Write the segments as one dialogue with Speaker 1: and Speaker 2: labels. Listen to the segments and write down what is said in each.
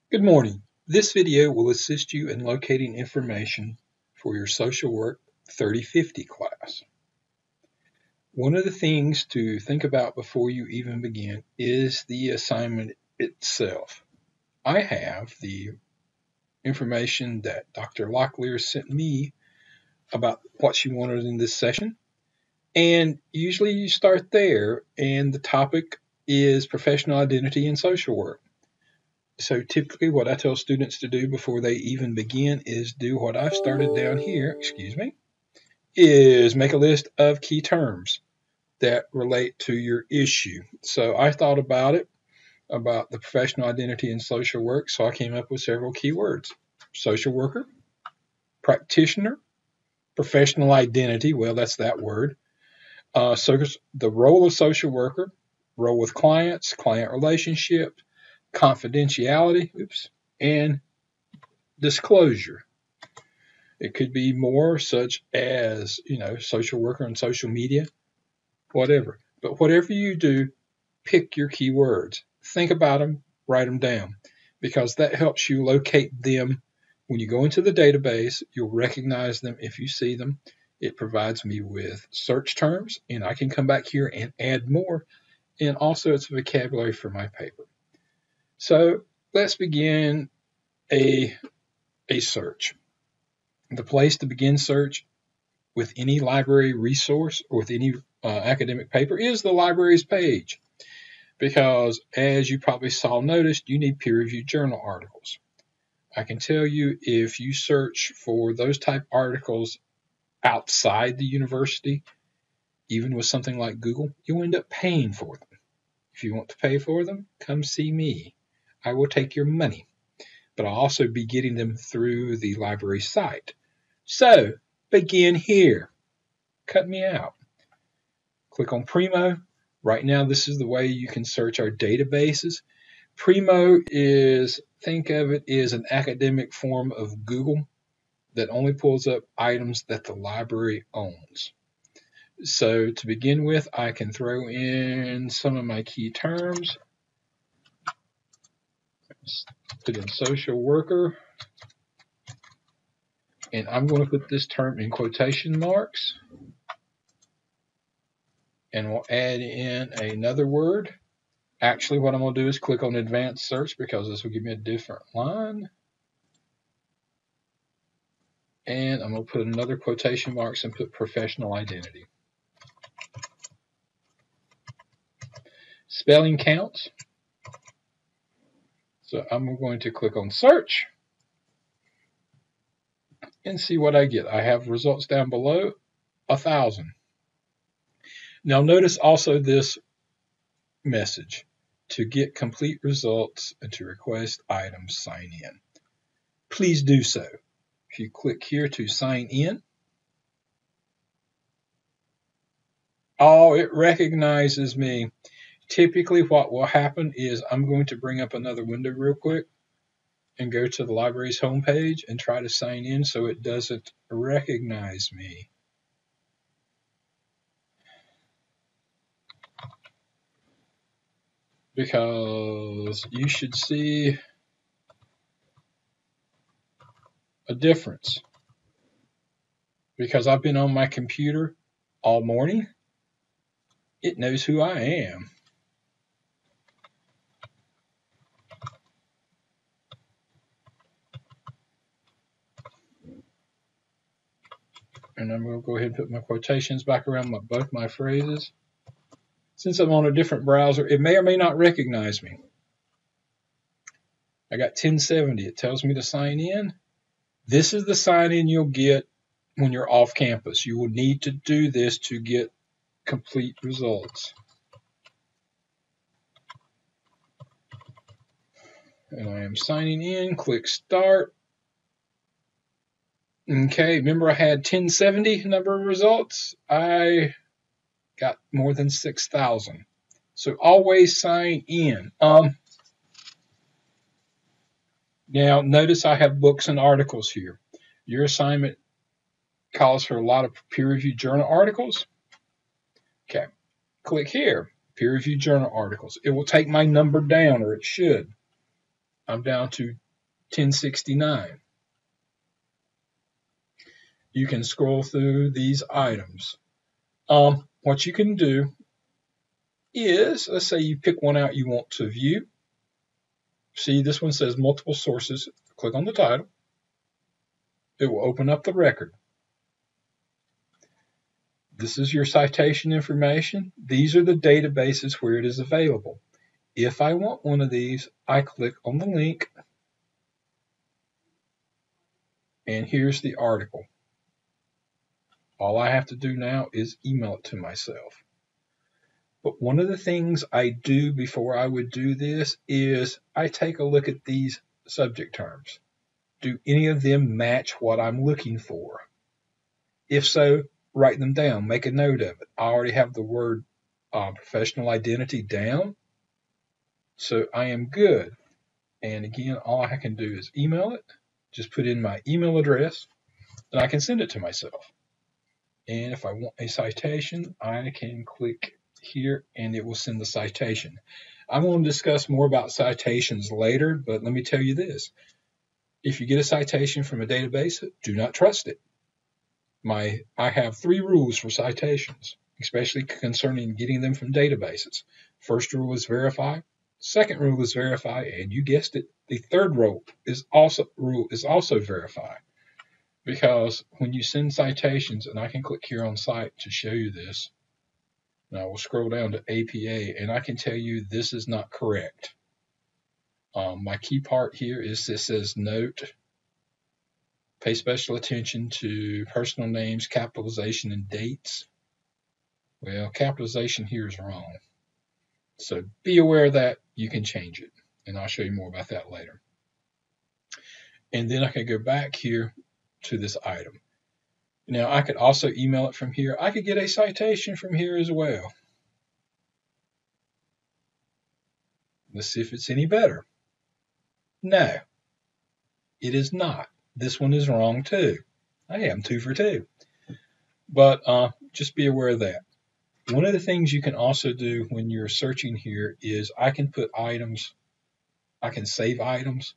Speaker 1: Good morning. This video will assist you in locating information for your Social Work 3050 class. One of the things to think about before you even begin is the assignment itself. I have the information that Dr. Locklear sent me about what she wanted in this session, and usually you start there, and the topic is professional identity in social work. So typically what I tell students to do before they even begin is do what I've started down here, is make a list of key terms that relate to your issue. So I thought about the professional identity in social work, so I came up with several keywords. Social worker, practitioner, professional identity, well, that's that word. So the role of social worker, role with clients, client relationship, confidentiality, and disclosure. It could be more such as, social worker and social media, whatever. But whatever you do, pick your keywords. Think about them, write them down, because that helps you locate them. When you go into the database, you'll recognize them if you see them. It provides me with search terms, and I can come back here and add more. And also it's vocabulary for my paper. So let's begin a search. The place to begin search with any library resource or with any academic paper is the library's page, because as you probably noticed, you need peer-reviewed journal articles. I can tell you, if you search for those type articles outside the university, even with something like Google, you'll end up paying for them. If you want to pay for them, come see me. I will take your money, but I'll also be getting them through the library site. So begin here. Cut me out. Click on PRIMO. Right now, this is the way you can search our databases. PRIMO is, think of it as an academic form of Google that only pulls up items that the library owns. So to begin with, I can throw in some of my key terms. Put in social worker, and I'm going to put this term in quotation marks, and we'll add in another word. Actually, what I'm going to do is click on advanced search, because this will give me a different line, and I'm going to put another quotation marks and put professional identity. Spelling counts. So I'm going to click on search and see what I get. I have results down below, 1,000. Now notice also this message: to get complete results and to request items, sign in. Please do so. If you click here to sign in, it recognizes me. Typically what will happen is I'm going to bring up another window real quick and go to the library's homepage and try to sign in so it doesn't recognize me. Because you should see a difference. Because I've been on my computer all morning, it knows who I am. And I'm going to go ahead and put my quotations back around both my phrases. Since I'm on a different browser, it may or may not recognize me. I got 1070. It tells me to sign in. This is the sign in you'll get when you're off campus. You will need to do this to get complete results. And I am signing in. Click start. Okay, remember I had 1070 number of results. I got more than 6,000. So always sign in. Now notice I have books and articles here. Your assignment calls for a lot of peer-reviewed journal articles. Okay, click here, peer-reviewed journal articles. It will take my number down, or it should. I'm down to 1069. You can scroll through these items. What you can do is, let's say you pick one out you want to view. See, this one says multiple sources. Click on the title. It will open up the record. This is your citation information. These are the databases where it is available. If I want one of these, I click on the link, and here's the article. All I have to do now is email it to myself. But one of the things I do before I would do this is I take a look at these subject terms. Do any of them match what I'm looking for? If so, write them down. Make a note of it. I already have the word professional identity down, so I am good. And again, all I can do is email it. Just put in my email address, and I can send it to myself. And if I want a citation, I can click here, and it will send the citation. I'm going to discuss more about citations later, but let me tell you this. If you get a citation from a database, do not trust it. I have 3 rules for citations, especially concerning getting them from databases. First rule is verify. Second rule is verify, and you guessed it, the third rule is also verify. Because when you send citations, and I can click here on site to show you this, and I will scroll down to APA, and I can tell you this is not correct. My key part here is this says note. Pay special attention to personal names, capitalization, and dates. Well, capitalization here is wrong. So be aware of that. You can change it. And I'll show you more about that later. And then I can go back here to this item. Now, I could also email it from here. I could get a citation from here as well. Let's see if it's any better. No, it is not. This one is wrong too. I am 2 for 2. But just be aware of that. One of the things you can also do when you're searching here is I can put items, I can save items.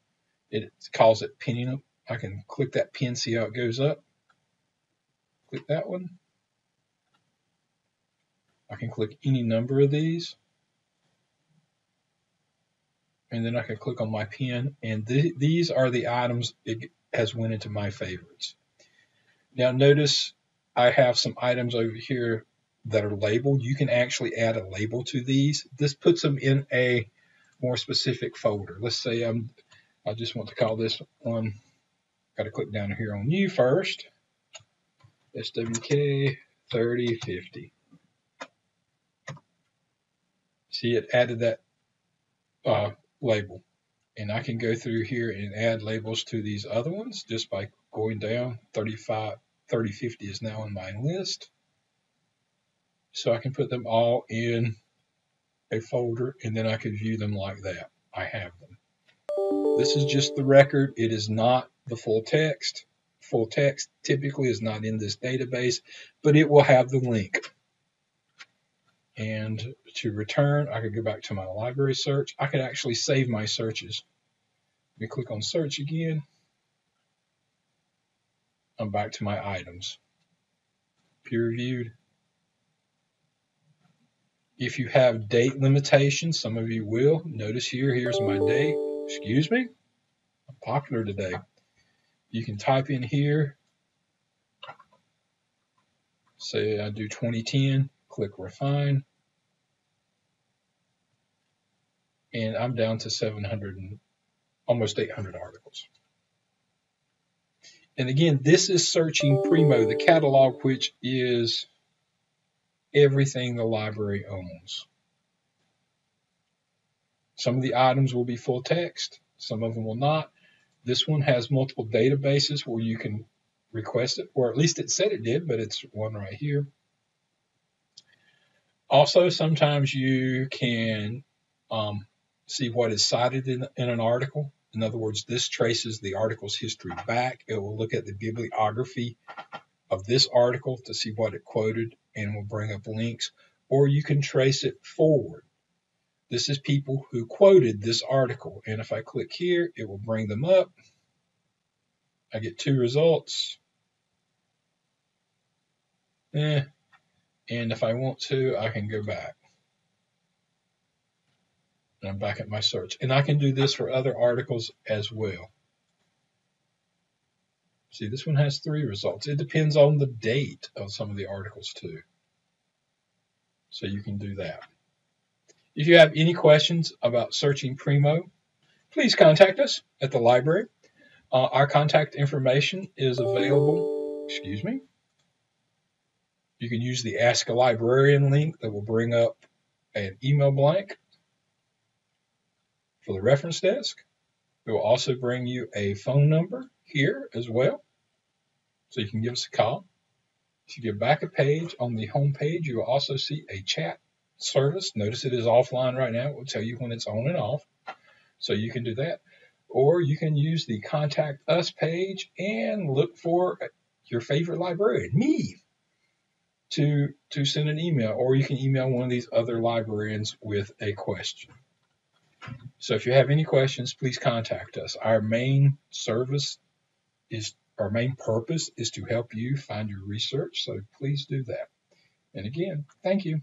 Speaker 1: It calls it pinning them. I can click that pin, see how it goes up. Click that one. I can click any number of these. And then I can click on my pin. And these are the items it has went into my favorites. Now notice I have some items over here that are labeled. You can actually add a label to these. This puts them in a more specific folder. Let's say I just want to call this one, got to click down here on new first, SWK 3050. See, it added that label. And I can go through here and add labels to these other ones just by going down. 3050 is now in my list. So I can put them all in a folder, and then I can view them like that. I have them. This is just the record. It is not the full text. Full text typically is not in this database, but it will have the link. And to return, I could go back to my library search. I could actually save my searches. Let me click on search again. I'm back to my items. Peer reviewed. If you have date limitations, some of you will. Notice here, here's my date. Excuse me? I'm popular today. You can type in here. Say I do 2010, click refine. And I'm down to 700 and almost 800 articles. And again, this is searching PRIMO, the catalog, which is everything the library owns. Some of the items will be full text, some of them will not. This one has multiple databases where you can request it, or at least it said it did, but it's one right here. Also, sometimes you can see what is cited in an article. In other words, this traces the article's history back. It will look at the bibliography of this article to see what it quoted and will bring up links, or you can trace it forward. This is people who quoted this article. And if I click here, it will bring them up. I get 2 results. And if I want to, I can go back. And I'm back at my search. And I can do this for other articles as well. See, this one has 3 results. It depends on the date of some of the articles too. So you can do that. If you have any questions about searching PRIMO, please contact us at the library. Our contact information is available. Excuse me. You can use the Ask a Librarian link that will bring up an email blank for the reference desk. It will also bring you a phone number here as well, so you can give us a call. If you get back a page on the home page, you will also see a chat service. Notice it is offline right now. It will tell you when it's on and off, so you can do that. Or you can use the Contact Us page and look for your favorite librarian, me, to send an email. Or you can email one of these other librarians with a question. So if you have any questions, please contact us. Our main purpose is to help you find your research, so please do that. And again, thank you.